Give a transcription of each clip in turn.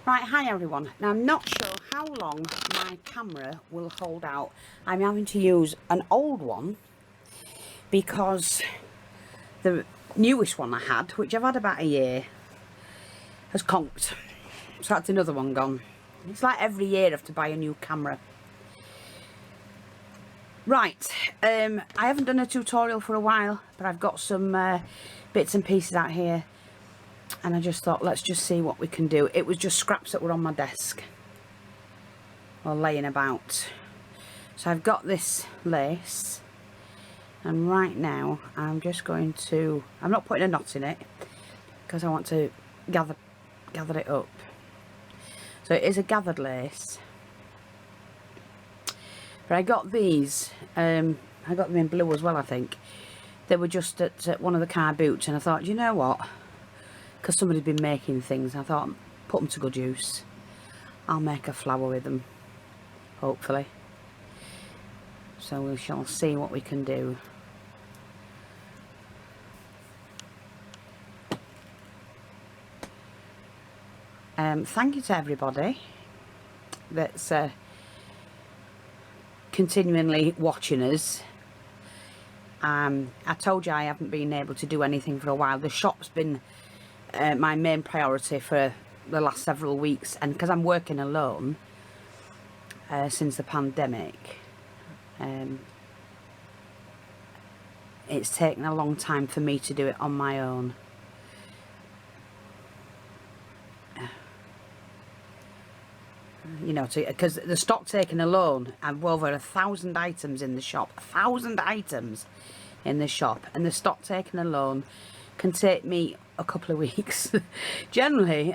Right, hi everyone. Now I'm not sure how long my camera will hold out. I'm having to use an old one because the newest one I had, which I've had about a year, has conked. So that's another one gone. It's like every year I have to buy a new camera. Right, I haven't done a tutorial for a while, but I've got some bits and pieces out here. And I just thought, let's just see what we can do. It was just scraps that were on my desk or laying about. So I've got this lace, and right now I'm just going to, I'm not putting a knot in it because I want to gather it up. So it is a gathered lace, but I got these, I got them in blue as well, I think. They were just at one of the car boots, and I thought, you know what, because somebody's been making things, I thought, put them to good use. I'll make a flower with them, hopefully. So we shall see what we can do. Thank you to everybody that's continually watching us. I told you I haven't been able to do anything for a while. The shop's been my main priority for the last several weeks, and because I'm working alone since the pandemic, it's taken a long time for me to do it on my own. You know, because the stock taking alone, I've over 1,000 items in the shop. 1,000 items in the shop, and the stock taking alone can take me a couple of weeks. Generally,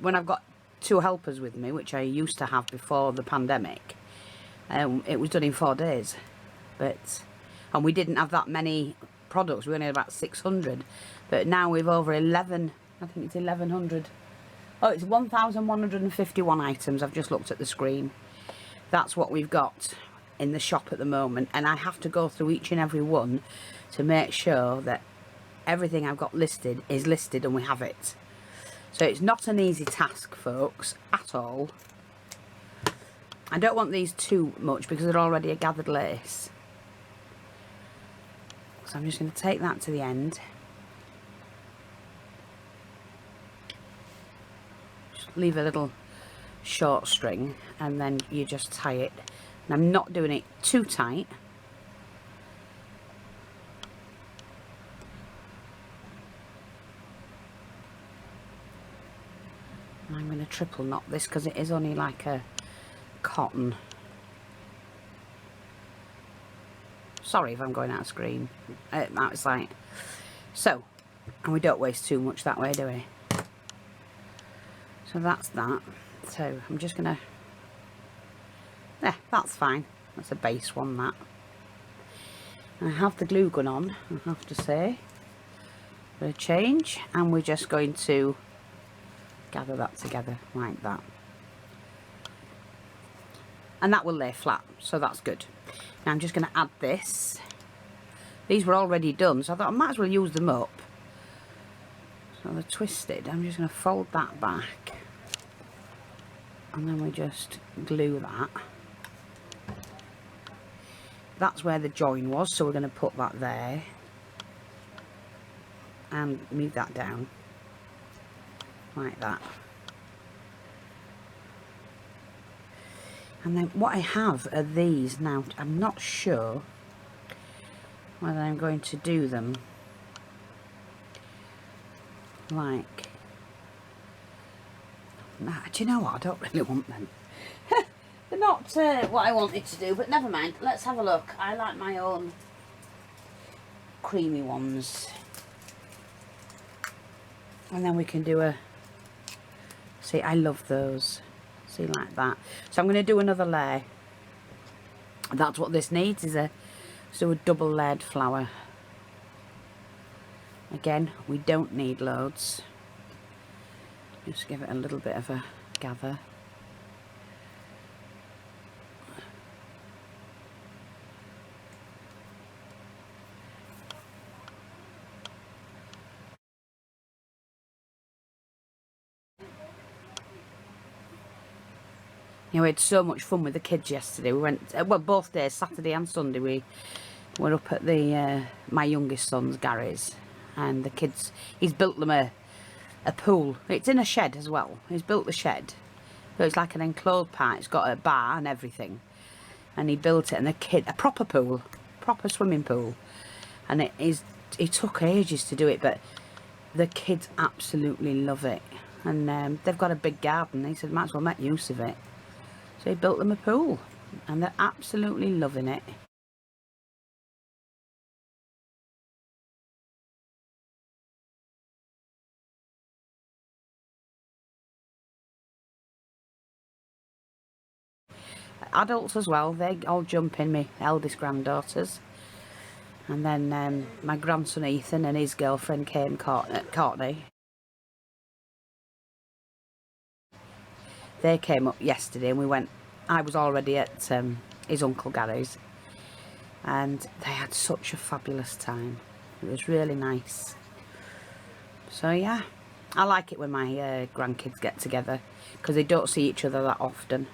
when I've got 2 helpers with me, which I used to have before the pandemic, it was done in 4 days. And we didn't have that many products. We only had about 600, but now we've over 11. I think it's 1,100. Oh, it's 1,151 items. I've just looked at the screen. That's what we've got in the shop at the moment, and I have to go through each and every one to make sure that everything I've got listed is listed and we have it. So it's not an easy task, folks, at all. I don't want these too much because they're already a gathered lace. So I'm just going to take that to the end. Leave a little short string, and then you just tie it. And I'm not doing it too tight. And I'm going to triple knot this because it is only like a cotton. Sorry if I'm going out of screen. Out of sight. So, and we don't waste too much that way, do we? So that's that. So I'm just gonna, yeah, that's fine. That's a base one, that. I have the glue gun on, I have to say, for a change, and we're just going to gather that together like that. And that will lay flat, so that's good. Now I'm just going to add this. These were already done, so I thought I might as well use them up. So they're twisted. I'm just going to fold that back. And then we just glue that. That's where the join was, so we're going to put that there. And move that down. Like that. And then what I have are these. Now, I'm not sure whether I'm going to do them like, nah, do you know what, I don't really want them. They're not what I wanted to do, but never mind, let's have a look. I like my own creamy ones, and then we can do a, see, I love those, see, like that. So I'm going to do another layer. That's what this needs, is a, so a double layered flower. Again, we don't need loads. Just give it a little bit of a gather. You know, we had so much fun with the kids yesterday. We went, well, both days, Saturday and Sunday, we were up at the my youngest son's Gary's, and the kids, he's built them a pool. It's in a shed as well. He's built the shed, so it's like an enclosed part. It's got a bar and everything, and he built it, and the kid, a proper pool, proper swimming pool, and it took ages to do it, but the kids absolutely love it. And they've got a big garden. He said, might as well make use of it. So he built them a pool, and they're absolutely loving it. Adults as well, they all jump in, my eldest granddaughters. And then my grandson Ethan and his girlfriend came, Courtney. They came up yesterday, and we went, I was already at his Uncle Gary's, and they had such a fabulous time. It was really nice. So yeah, I like it when my grandkids get together, because they don't see each other that often.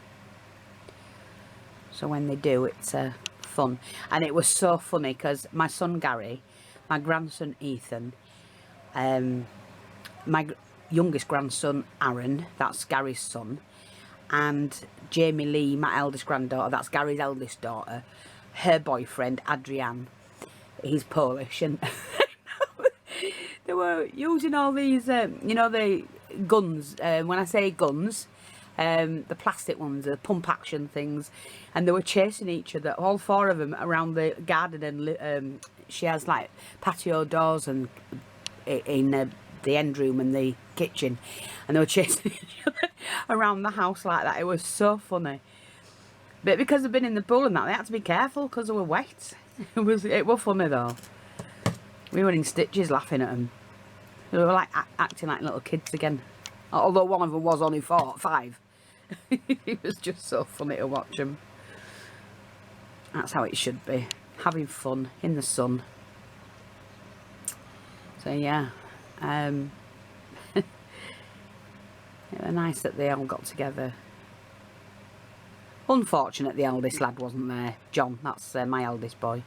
So when they do, it's fun. And it was so funny, because my son Gary, my grandson Ethan, my youngest grandson Aaron, that's Gary's son, and Jamie Lee, my eldest granddaughter, that's Gary's eldest daughter, her boyfriend Adrian, he's Polish, and they were using all these, you know, the guns, when I say guns, the plastic ones, the pump action things, and they were chasing each other, all four of them, around the garden. And she has like patio doors and in the end room and the kitchen, and they were chasing each other around the house like that. It was so funny, but because they've been in the pool and that, they had to be careful because they were wet. It was funny though. We were in stitches laughing at them. They were like acting like little kids again, although one of them was only 5. It was just so funny to watch them. That's how it should be, having fun in the sun. So yeah, it was nice that they all got together. Unfortunate the eldest lad wasn't there. John, that's my eldest boy.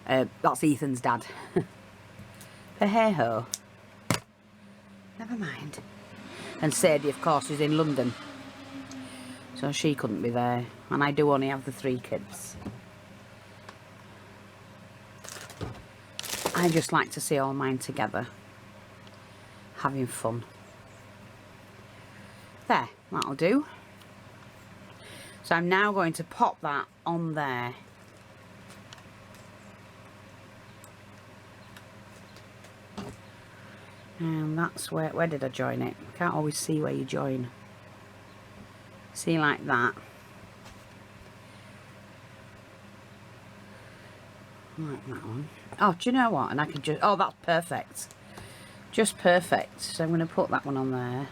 That's Ethan's dad. But hey ho, never mind. And Sadie, of course, is in London, so she couldn't be there, and I do only have the 3 kids. I just like to see all mine together, having fun. There, that'll do. So I'm now going to pop that on there. And that's where did I join it? Can't always see where you join. See, like that. Like that one. Oh, do you know what? And I can just, oh, that's perfect. Just perfect. So I'm going to put that one on there.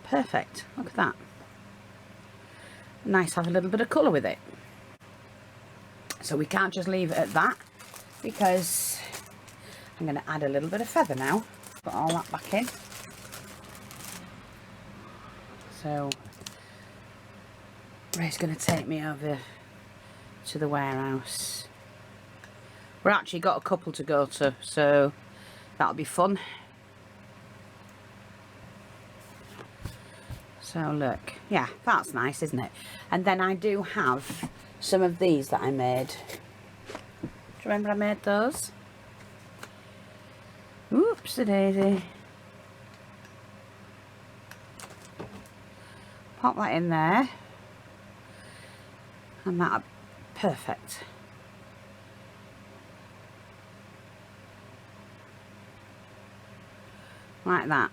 Perfect. Look at that. Nice to have a little bit of colour with it. So we can't just leave it at that, because I'm going to add a little bit of feather now. Put all that back in. So Ray's going to take me over to the warehouse. We've actually got a couple to go to, so that'll be fun. So look, yeah, that's nice, isn't it? And then I do have some of these that I made. Do you remember I made those? Oops-a-daisy. Pop that in there. And that'll be perfect. Like that.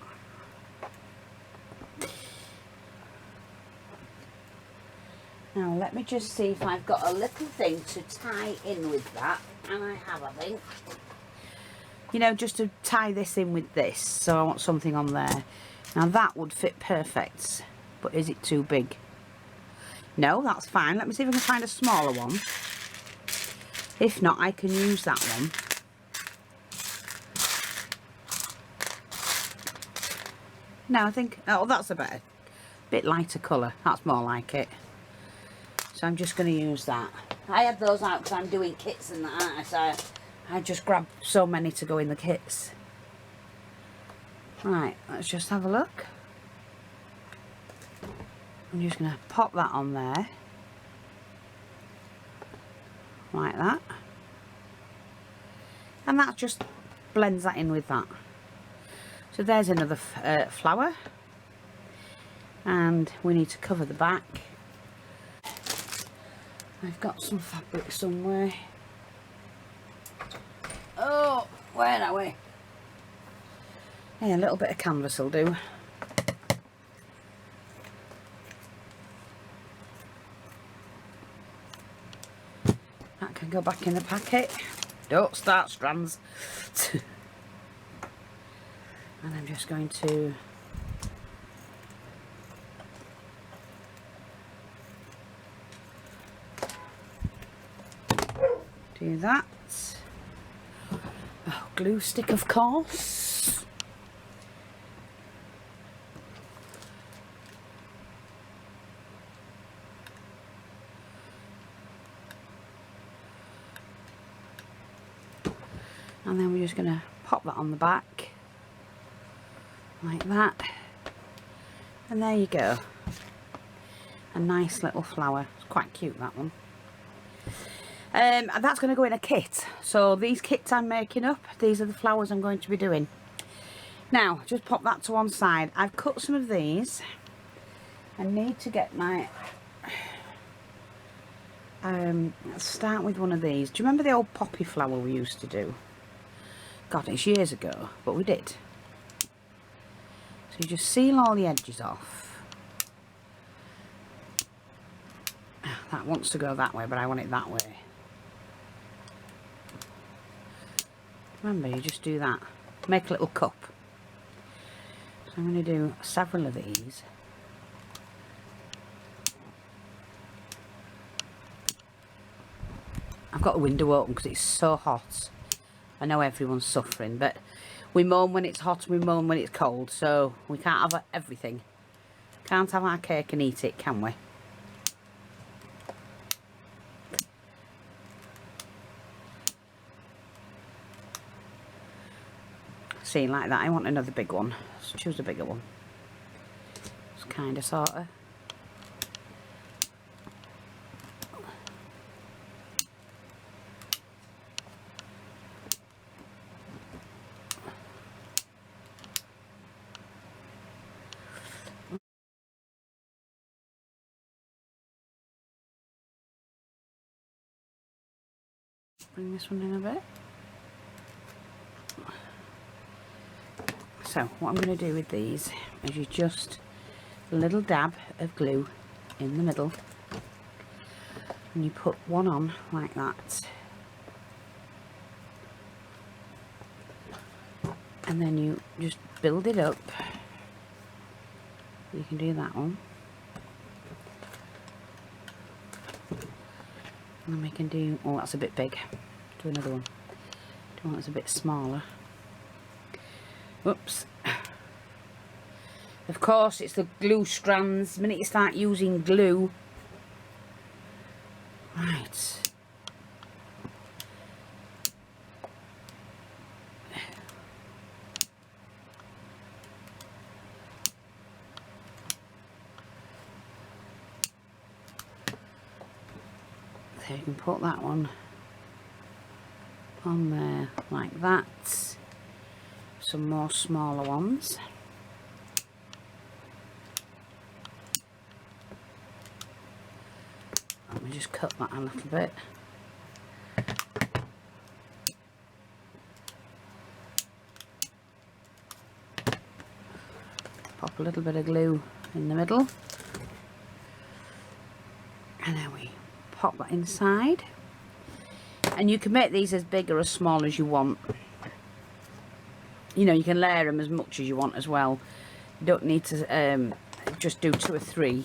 Now let me just see if I've got a little thing to tie in with that, and I have, I think. You know, just to tie this in with this, so I want something on there. Now that would fit perfect, but is it too big? No, that's fine. Let me see if I can find a smaller one. If not, I can use that one. No, I think, oh, that's a bit lighter colour. That's more like it. So I'm just going to use that. I had those out because I'm doing kits and that, aren't I? So I just grabbed so many to go in the kits. Right, let's just have a look. I'm just going to pop that on there. Like that. And that just blends that in with that. So there's another flower. And we need to cover the back. I've got some fabric somewhere. Oh, where are we? Yeah, a little bit of canvas will do. That can go back in the packet. Don't start strands. And I'm just going to do that. Oh, glue stick, of course. And then we're just going to pop that on the back like that, and there you go, a nice little flower. It's quite cute, that one. And that's going to go in a kit. So these kits I'm making up, these are the flowers I'm going to be doing. Now just pop that to one side. I've cut some of these. I need to get my let's start with one of these. Do you remember the old poppy flower we used to do? God, it's years ago, but we did. So you just seal all the edges off. That wants to go that way, but I want it that way. Remember, you just do that. Make a little cup. So I'm going to do several of these. I've got the window open because it's so hot. I know everyone's suffering, but we moan when it's hot and we moan when it's cold, so we can't have everything. Can't have our cake and eat it, can we? See, like that. I want another big one. Let's choose a bigger one. It's kind of, sort of. Bring this one in a bit. So what I'm going to do with these is you just a little dab of glue in the middle, and you put one on like that, and then you just build it up. You can do that one, and then we can do, oh, that's a bit big. Do another one. Do one that's a bit smaller. Whoops. Of course, it's the glue strands. The minute you start using glue. Right. So you can put that one on there like that. Some more smaller ones. Let me just cut that a little bit. Pop a little bit of glue in the middle. And then we pop that inside. And you can make these as big or as small as you want. You know, you can layer them as much as you want as well. You don't need to just do 2 or 3.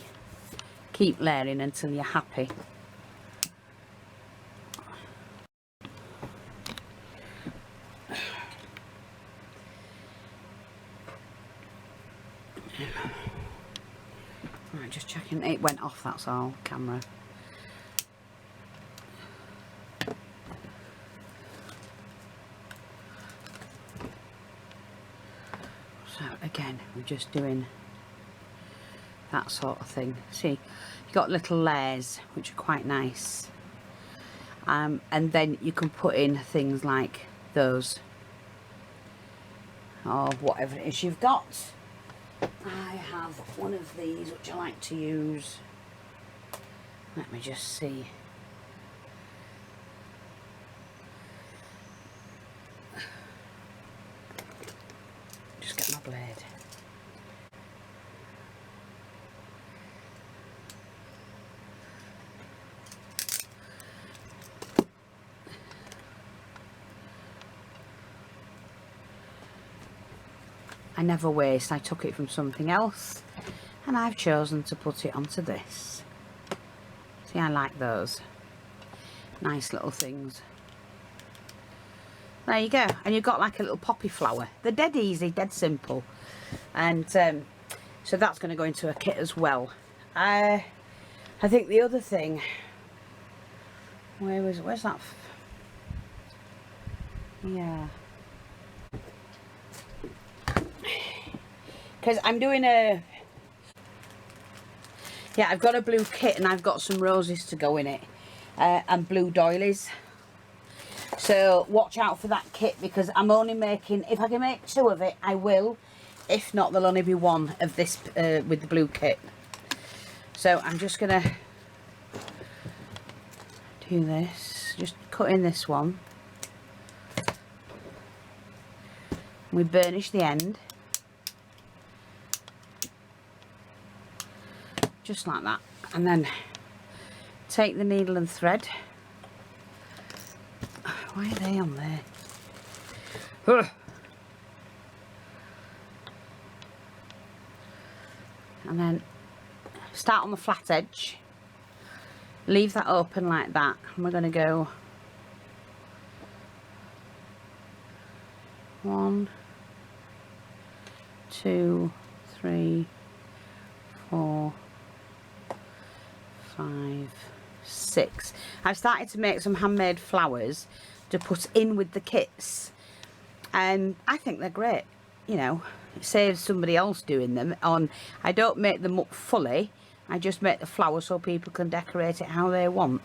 Keep layering until you're happy. it went off, that's all, camera. So again, we're just doing that sort of thing. See, you've got little layers which are quite nice, and then you can put in things like those or whatever it is you've got. I have one of these which I like to use. Let me just see. Just get my blade. I never waste. I took it from something else and I've chosen to put it onto this. See, I like those nice little things. There you go, and you've got like a little poppy flower. They're dead easy, dead simple, and so that's going to go into a kit as well. I think the other thing, where's that? Yeah, because I'm doing a, yeah, I've got a blue kit and I've got some roses to go in it, and blue doilies. So watch out for that kit, because I'm only making, if I can make 2 of it, I will. If not, there'll only be 1 of this with the blue kit. So I'm just going to do this. Just cut in this one. We burnish the end. Just like that. And then take the needle and thread. Why are they on there? Ugh. And then start on the flat edge, leave that open like that, and we're going to go 1, 2, 3, 4, 5, 6. I've started to make some handmade flowers to put in with the kits, and I think they're great. You know, it saves somebody else doing them. I don't make them up fully, I just make the flower so people can decorate it how they want.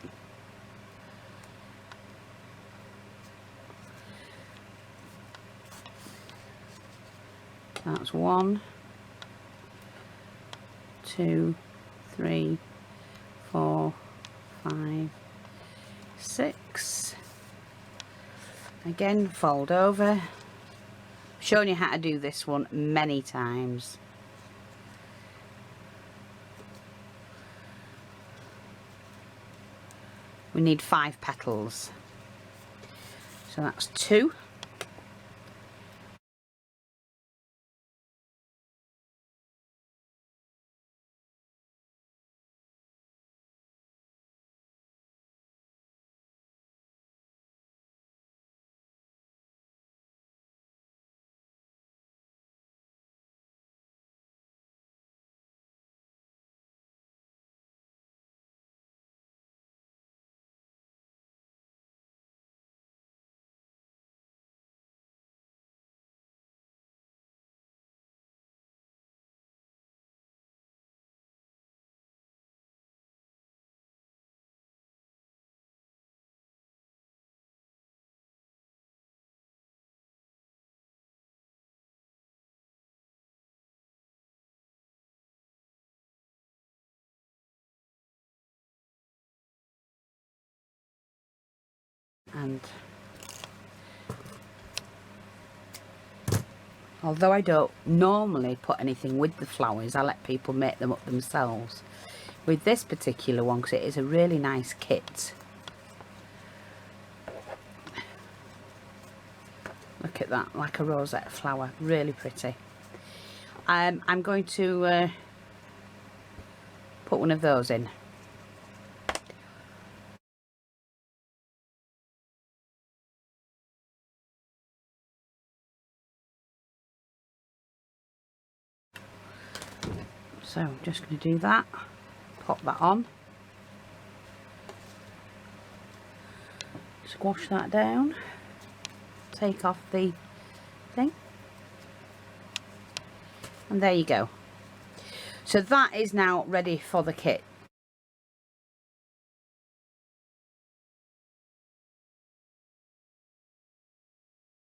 That's 1, 2, 3, 4, 5, 6. Again, fold over. I've shown you how to do this one many times. We need 5 petals, so that's 2. And although I don't normally put anything with the flowers, I let people make them up themselves. With this particular one, because it is a really nice kit. Look at that, like a rosette flower, really pretty. I'm going to put one of those in. So I'm just going to do that. pop that on, squash that down, take off the thing, and there you go. So that is now ready for the kit.